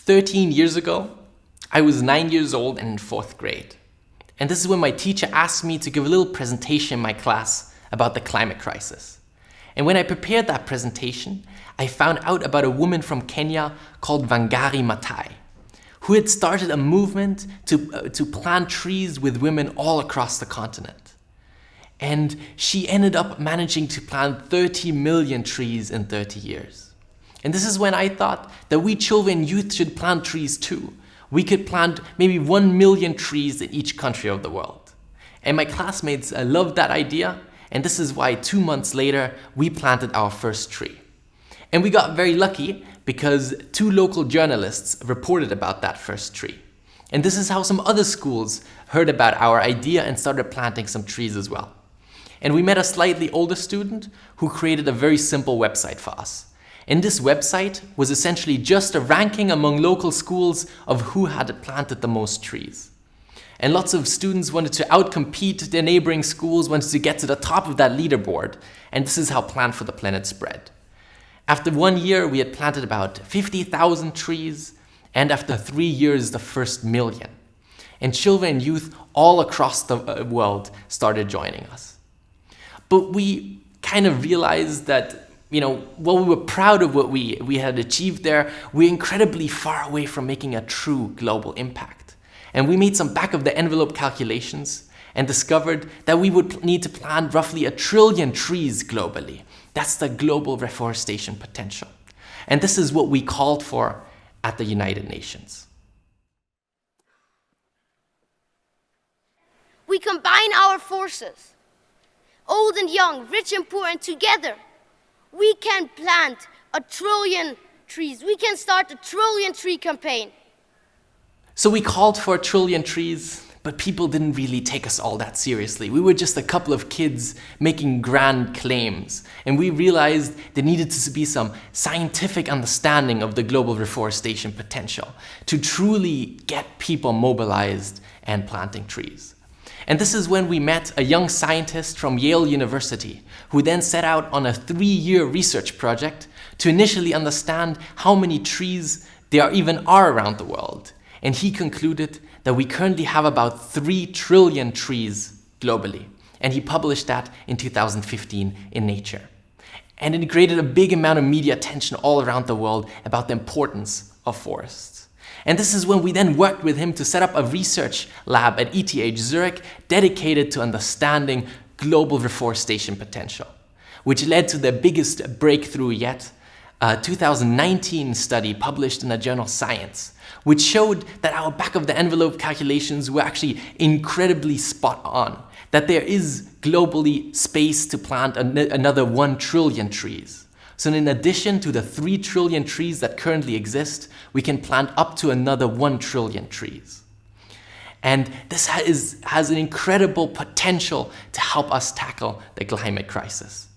13 years ago, I was 9 years old and in 4th grade. And this is when my teacher asked me to give a little presentation in my class about the climate crisis. And when I prepared that presentation, I found out about a woman from Kenya called Wangari Maathai, who had started a movement to plant trees with women all across the continent. And she ended up managing to plant 30 million trees in 30 years. And this is when I thought that we children and youth should plant trees too. We could plant maybe 1 million trees in each country of the world. And my classmates loved that idea, and this is why 2 months later, we planted our first tree. And we got very lucky because 2 local journalists reported about that first tree. And this is how some other schools heard about our idea and started planting some trees as well. And we met a slightly older student who created a very simple website for us. And this website was essentially just a ranking among local schools of who had planted the most trees. And lots of students wanted to outcompete their neighboring schools, wanted to get to the top of that leaderboard. And this is how Plant for the Planet spread. After 1 year, we had planted about 50,000 trees, and after 3 years, the first million. And children and youth all across the world started joining us. But we kind of realized that, while we were proud of what we had achieved there, we're incredibly far away from making a true global impact. And we made some back-of-the-envelope calculations and discovered that we would need to plant roughly 1 trillion trees globally. That's the global reforestation potential. And this is what we called for at the United Nations. We combine our forces, old and young, rich and poor, and together we can plant 1 trillion trees. We can start a 1 trillion tree campaign. So we called for 1 trillion trees, but people didn't really take us all that seriously. We were just a couple of kids making grand claims, and we realized there needed to be some scientific understanding of the global reforestation potential to truly get people mobilized and planting trees. And this is when we met a young scientist from Yale University, who then set out on a 3-year research project to initially understand how many trees there even are around the world. And he concluded that we currently have about 3 trillion trees globally. And he published that in 2015 in Nature. And it created a big amount of media attention all around the world about the importance of forests. And this is when we then worked with him to set up a research lab at ETH Zurich dedicated to understanding global reforestation potential, which led to the biggest breakthrough yet, a 2019 study published in the journal Science, which showed that our back-of-the-envelope calculations were actually incredibly spot on, that there is globally space to plant another 1 trillion trees. So in addition to the 3 trillion trees that currently exist, we can plant up to another 1 trillion trees. And this has an incredible potential to help us tackle the climate crisis.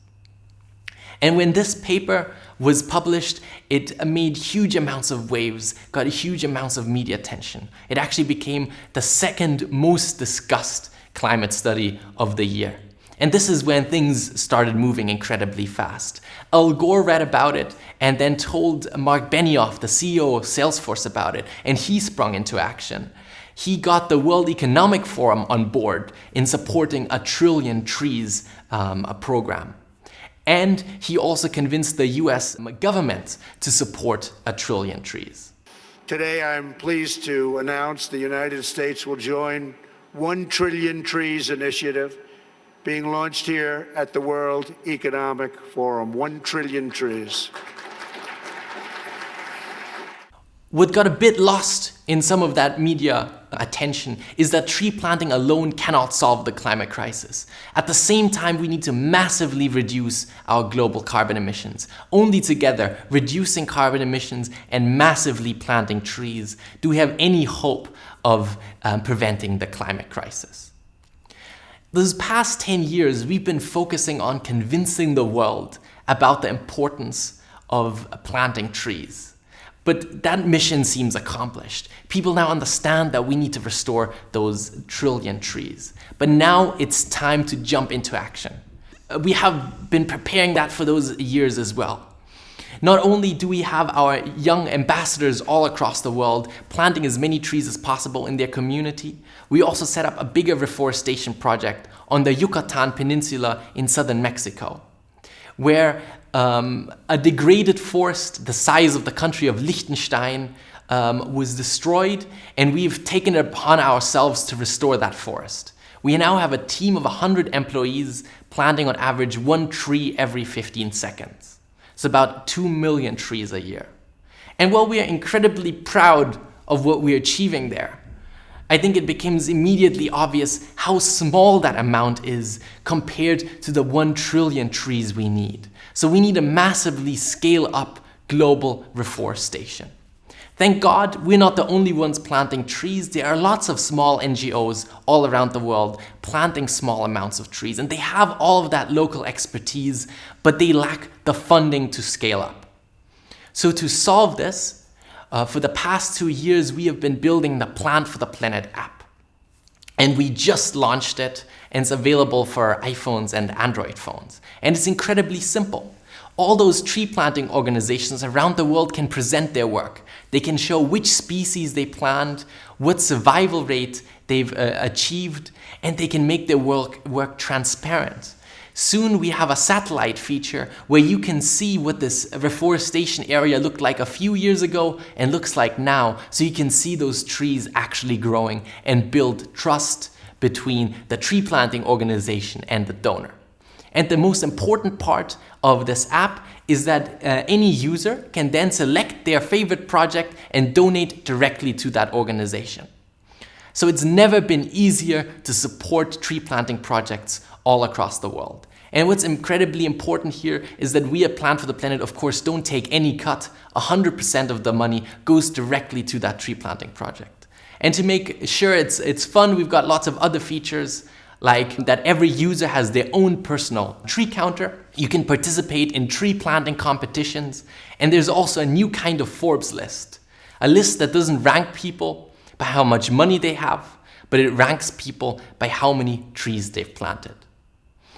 And when this paper was published, it made huge amounts of waves, got huge amounts of media attention. It actually became the 2nd most discussed climate study of the year. And this is when things started moving incredibly fast. Al Gore read about it and then told Mark Benioff, the CEO of Salesforce, about it, and he sprung into action. He got the World Economic Forum on board in supporting 1 trillion trees program. And he also convinced the US government to support 1 trillion trees. Today, I'm pleased to announce the United States will join 1 Trillion Trees initiative being launched here at the World Economic Forum. 1 trillion trees. What got a bit lost in some of that media attention is that tree planting alone cannot solve the climate crisis. At the same time, we need to massively reduce our global carbon emissions. Only together, reducing carbon emissions and massively planting trees, do we have any hope of preventing the climate crisis. Those past 10 years, we've been focusing on convincing the world about the importance of planting trees. But that mission seems accomplished. People now understand that we need to restore those 1 trillion trees. But now it's time to jump into action. We have been preparing that for those years as well. Not only do we have our young ambassadors all across the world planting as many trees as possible in their community, we also set up a bigger reforestation project on the Yucatan Peninsula in southern Mexico, where a degraded forest the size of the country of Liechtenstein was destroyed, and we've taken it upon ourselves to restore that forest. We now have a team of 100 employees planting on average 1 tree every 15 seconds. It's about 2 million trees a year. And while we are incredibly proud of what we're achieving there, I think it becomes immediately obvious how small that amount is compared to the 1 trillion trees we need. So we need a massively scale up global reforestation. Thank God we're not the only ones planting trees. There are lots of small NGOs all around the world planting small amounts of trees, and they have all of that local expertise, but they lack the funding to scale up. So to solve this, for the past 2 years, we have been building the Plant for the Planet app. And we just launched it, and it's available for iPhones and Android phones. And it's incredibly simple. All those tree planting organizations around the world can present their work. They can show which species they planted, what survival rate they've achieved, and they can make their work transparent. Soon we have a satellite feature where you can see what this reforestation area looked like a few years ago and looks like now, so you can see those trees actually growing and build trust between the tree planting organization and the donor. And the most important part of this app is that any user can then select their favorite project and donate directly to that organization. So it's never been easier to support tree planting projects all across the world. And what's incredibly important here is that we at Plant for the Planet, of course, don't take any cut. 100% of the money goes directly to that tree planting project. And to make sure it's fun, we've got lots of other features, like that every user has their own personal tree counter. You can participate in tree planting competitions. And there's also a new kind of Forbes list. A list that doesn't rank people by how much money they have, but it ranks people by how many trees they've planted.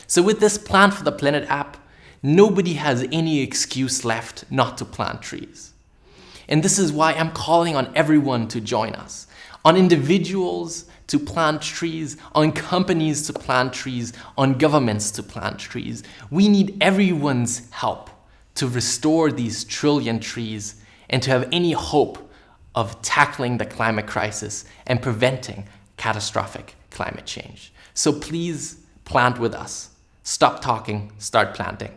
So with this Plant for the Planet app, nobody has any excuse left not to plant trees. And this is why I'm calling on everyone to join us. On individuals to plant trees, on companies to plant trees, on governments to plant trees. We need everyone's help to restore these trillion trees and to have any hope of tackling the climate crisis and preventing catastrophic climate change. So please plant with us. Stop talking, start planting.